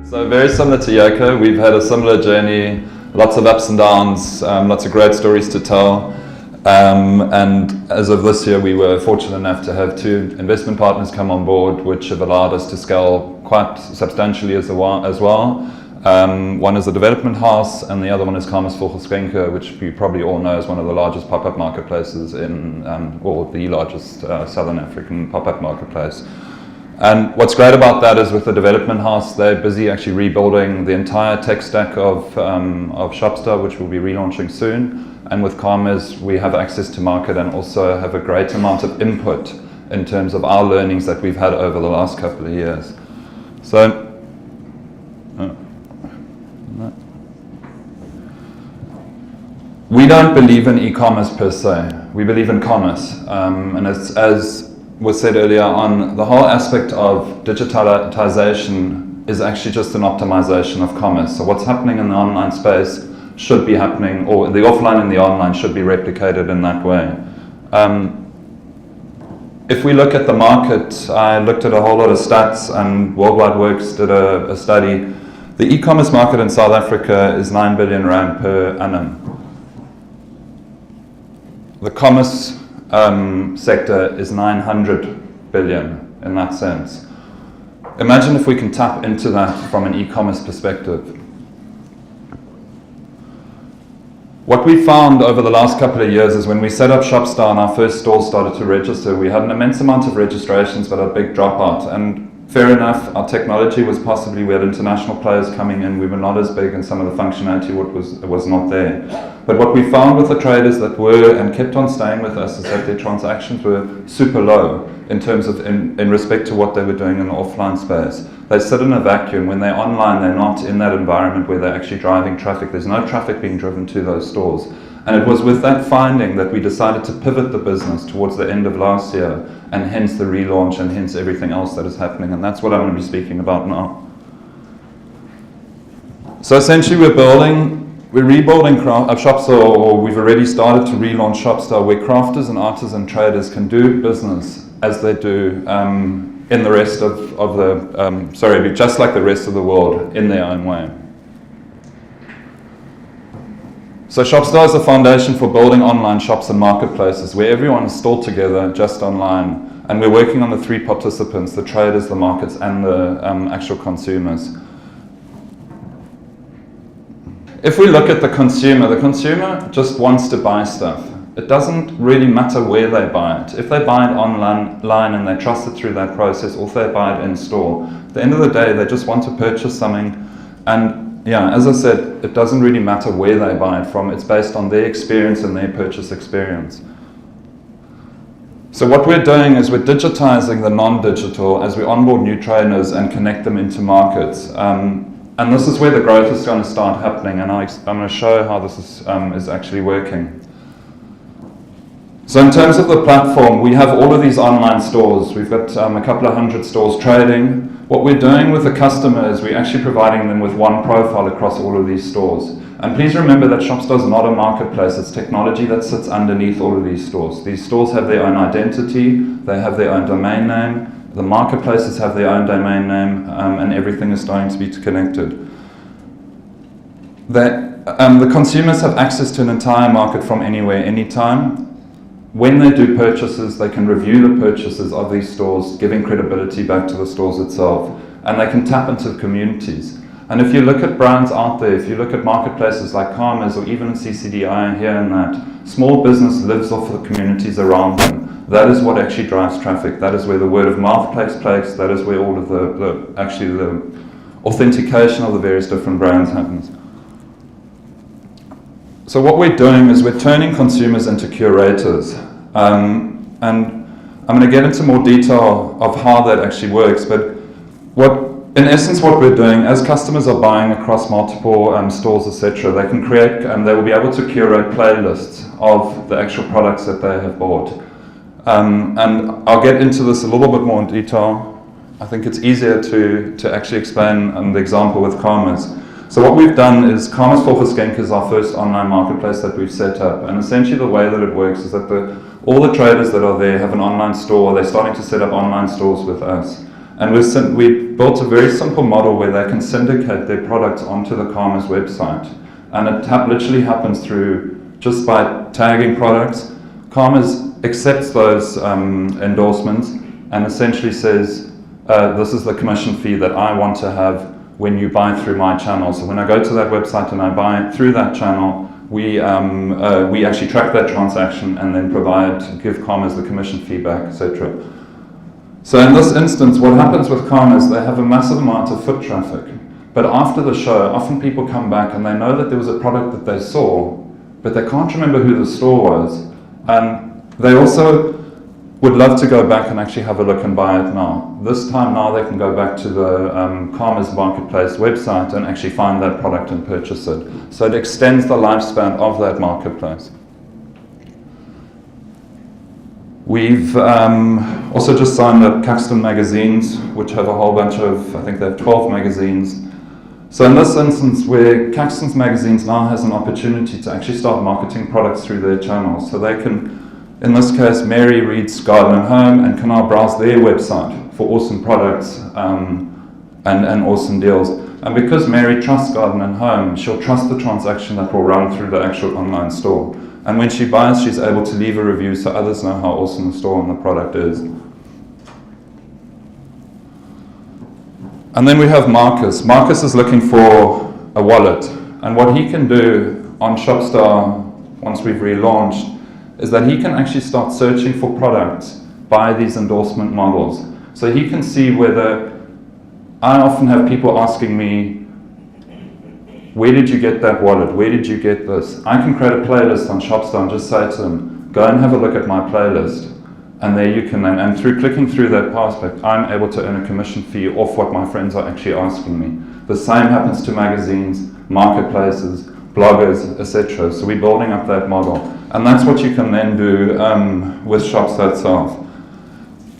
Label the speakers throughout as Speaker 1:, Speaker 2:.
Speaker 1: So very similar to Yoko, we've had a similar journey, lots of ups and downs, lots of great stories to tell. And as of this year, we were fortunate enough to have 2 investment partners come on board, which have allowed us to scale quite substantially as well. One is a development house, and the other one is Volkswagen, which you probably all know is one of the largest pop-up marketplaces in, or the largest Southern African pop-up marketplace. And what's great about that is with the development house, they're busy actually rebuilding the entire tech stack of Shopstar, which we'll be relaunching soon. And with Karma's, we have access to market and also have a great amount of input in terms of our learnings that we've had over the last couple of years. So, we don't believe in e-commerce per se. We believe in commerce. And as was said earlier on, the whole aspect of digitalization is actually just an optimization of commerce. So what's happening in the online space should be happening, or the offline and the online should be replicated in that way. If we look at the market, I looked at a whole lot of stats, and Worldwide Works did a study. The e-commerce market in South Africa is 9 billion rand per annum. The commerce sector is 900 billion in that sense. Imagine if we can tap into that from an e-commerce perspective. What we found over the last couple of years is when we set up Shopstar and our first stores started to register, we had an immense amount of registrations but a big dropout. And fair enough, our technology was possibly, we had international players coming in, we were not as big, and some of the functionality was not there. But what we found with the traders that were and kept on staying with us is that their transactions were super low in terms of, in respect to what they were doing in the offline space. They sit in a vacuum. When they're online, they're not in that environment where they're actually driving traffic. There's no traffic being driven to those stores. And it was with that finding that we decided to pivot the business towards the end of last year, and hence the relaunch and hence everything else that is happening. And that's what I'm going to be speaking about now. So essentially we're rebuilding Shopstar, or we've already started to relaunch Shopstar, where crafters and artists and traders can do business as they do in the rest of the, just like the rest of the world in their own way. So Shopstar is the foundation for building online shops and marketplaces where everyone is still together, just online. And we're working on the 3 participants, the traders, the markets, and the actual consumers. If we look at the consumer just wants to buy stuff. It doesn't really matter where they buy it. If they buy it online and they trust it through that process, or if they buy it in store, at the end of the day, they just want to purchase something. And yeah, as I said, it doesn't really matter where they buy it from. It's based on their experience and their purchase experience. So what we're doing is we're digitizing the non-digital as we onboard new trainers and connect them into markets. And this is where the growth is going to start happening, and I'm going to show how this is actually working. So in terms of the platform, we have all of these online stores. We've got a couple of hundred stores trading. What we're doing with the customer is we're actually providing them with one profile across all of these stores. And please remember that Shopstar is not a marketplace. It's technology that sits underneath all of these stores. These stores have their own identity. They have their own domain name. The marketplaces have their own domain name, and everything is starting to be connected. The consumers have access to an entire market from anywhere, anytime. When they do purchases, they can review the purchases of these stores, giving credibility back to the stores itself, and they can tap into the communities. And if you look at brands out there, if you look at marketplaces like Karma's or even CCDI here and that, small business lives off the communities around them. That is what actually drives traffic. That is where the word of mouth takes place. That is where all of the authentication of the various different brands happens. So what we're doing is we're turning consumers into curators. And I'm going to get into more detail of how that actually works. But in essence, what we're doing, as customers are buying across multiple stores, etc., they can create, they will be able to curate playlists of the actual products that they have bought. And I'll get into this a little bit more in detail. I think it's easier to actually explain the example with Karma's. So what we've done is Volkswagen is our first online marketplace that we've set up. And essentially the way that it works is that all the traders that are there have an online store. They're starting to set up online stores with us. And we built a very simple model where they can syndicate their products onto the Karma's website. And it literally happens through just by tagging products. Karma's accepts those endorsements and essentially says, this is the commission fee that I want to have when you buy through my channel. So when I go to that website and I buy through that channel, we actually track that transaction and then give Karma's the commission feedback, etc. So in this instance, what happens with Karma is they have a massive amount of foot traffic. But after the show, often people come back and they know that there was a product that they saw, but they can't remember who the store was. And they also would love to go back and actually have a look and buy it now. This time now they can go back to the Karma's Marketplace website and actually find that product and purchase it. So it extends the lifespan of that marketplace. We've also just signed up Caxton magazines, which have a whole bunch of, I think they have 12 magazines. So in this instance, where Caxton's magazines now has an opportunity to actually start marketing products through their channels. So they can, in this case, Mary reads Garden and Home and can now browse their website for awesome products and awesome deals. And because Mary trusts Garden and Home, she'll trust the transaction that will run through the actual online store. And when she buys, she's able to leave a review so others know how awesome the store and the product is. And then we have Marcus. Marcus is looking for a wallet. And what he can do on Shopstar, once we've relaunched, is that he can actually start searching for products by these endorsement models. So he can see whether, I often have people asking me, where did you get that wallet? Where did you get this? I can create a playlist on Shopstar and just say to them, go and have a look at my playlist. And there you can then, and through clicking through that prospect, I'm able to earn a commission fee off what my friends are actually asking me. The same happens to magazines, marketplaces, bloggers, etc. So we're building up that model. And that's what you can then do with Shopstar itself.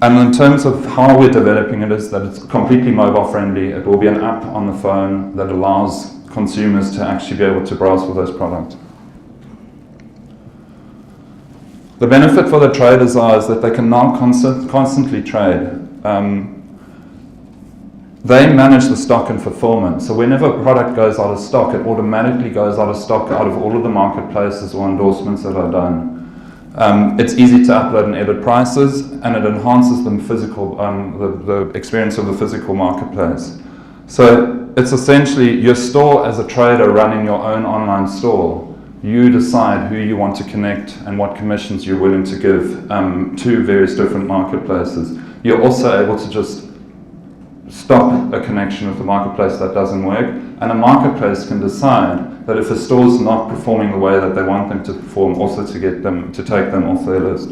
Speaker 1: And in terms of how we're developing it, is that it's completely mobile friendly. It will be an app on the phone that allows consumers to actually be able to browse for those products. The benefit for the traders is that they can now constantly trade. They manage the stock and fulfillment. So whenever a product goes out of stock, it automatically goes out of stock out of all of the marketplaces or endorsements that are done. It's easy to upload and edit prices, and it enhances the experience of the physical marketplace. So it's essentially your store as a trader running your own online store. You decide who you want to connect and what commissions you're willing to give to various different marketplaces. You're also able to just stop a connection with the marketplace that doesn't work, and a marketplace can decide that if a store's not performing the way that they want them to perform, also to take them off their list.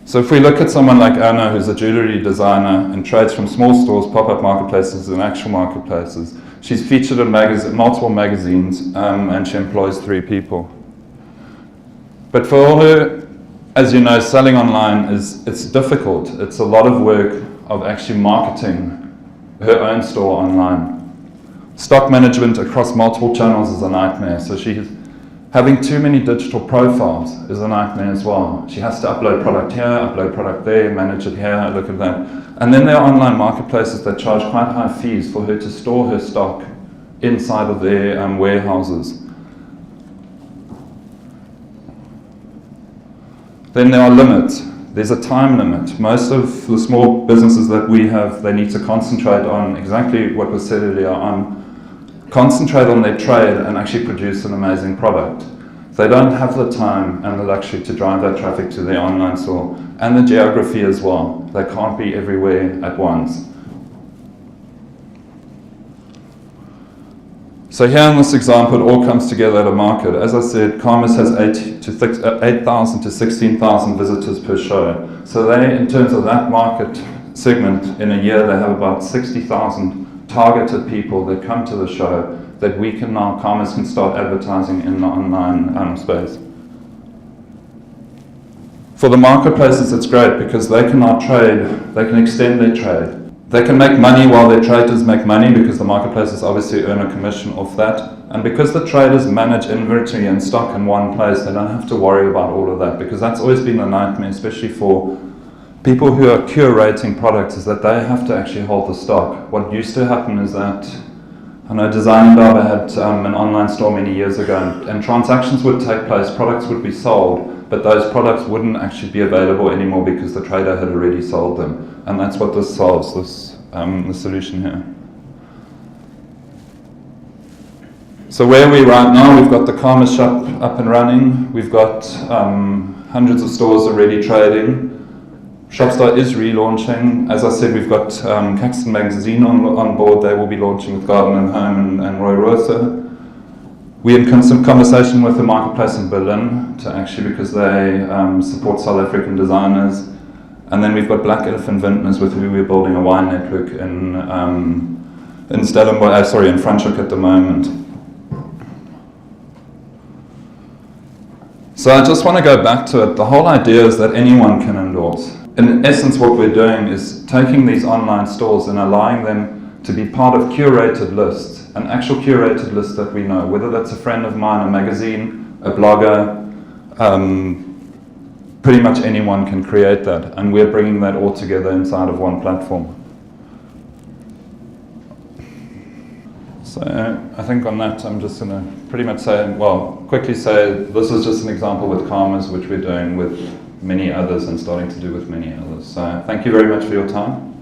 Speaker 1: So if we look at someone like Anna, who's a jewelry designer and trades from small stores, pop-up marketplaces and actual marketplaces, she's featured in multiple magazines and she employs 3 people. But for her, as you know, selling online it's difficult. It's a lot of work of actually marketing her own store online. Stock management across multiple channels is a nightmare. So having too many digital profiles is a nightmare as well. She has to upload product here, upload product there, manage it here, look at that. And then there are online marketplaces that charge quite high fees for her to store her stock inside of their warehouses. Then there are limits. There's a time limit. Most of the small businesses that we have, they need to concentrate on exactly what was said earlier on, concentrate on their trade and actually produce an amazing product. They don't have the time and the luxury to drive that traffic to their online store, and the geography as well. They can't be everywhere at once. So here in this example, it all comes together at a market. As I said, Karma's has 8,000 to 16,000 visitors per show. So they, in terms of that market segment, in a year they have about 60,000 targeted people that come to the show that we can now, Karma's can start advertising in the online space. For the marketplaces, it's great because they can now trade, they can extend their trade. They can make money while their traders make money because the marketplaces obviously earn a commission off that. And because the traders manage inventory and stock in one place, they don't have to worry about all of that, because that's always been a nightmare, especially for people who are curating products is that they have to actually hold the stock. What used to happen is that, I know Design Barber had an online store many years ago, and transactions would take place, products would be sold, but those products wouldn't actually be available anymore because the trader had already sold them. And that's what this solves, this the solution here. So where are we right now? We've got the Karma shop up and running. We've got hundreds of stores already trading. Shopstar is relaunching. As I said, we've got Caxton Magazine on board. They will be launching with Garden and Home and Roy Rosa. We're in some conversation with the marketplace in Berlin because they support South African designers. And then we've got Black Elephant Vintners with who we're building a wine network in Stellenbosch, in Franschhoek at the moment. So I just want to go back to it. The whole idea is that anyone can endorse. In essence, what we're doing is taking these online stores and allowing them to be part of curated lists, an actual curated list that we know, whether that's a friend of mine, a magazine, a blogger, pretty much anyone can create that, and we're bringing that all together inside of one platform. So I think on that, I'm just going to pretty much quickly say this is just an example with Karmas, which we're doing with many others and starting to do with many others. So thank you very much for your time.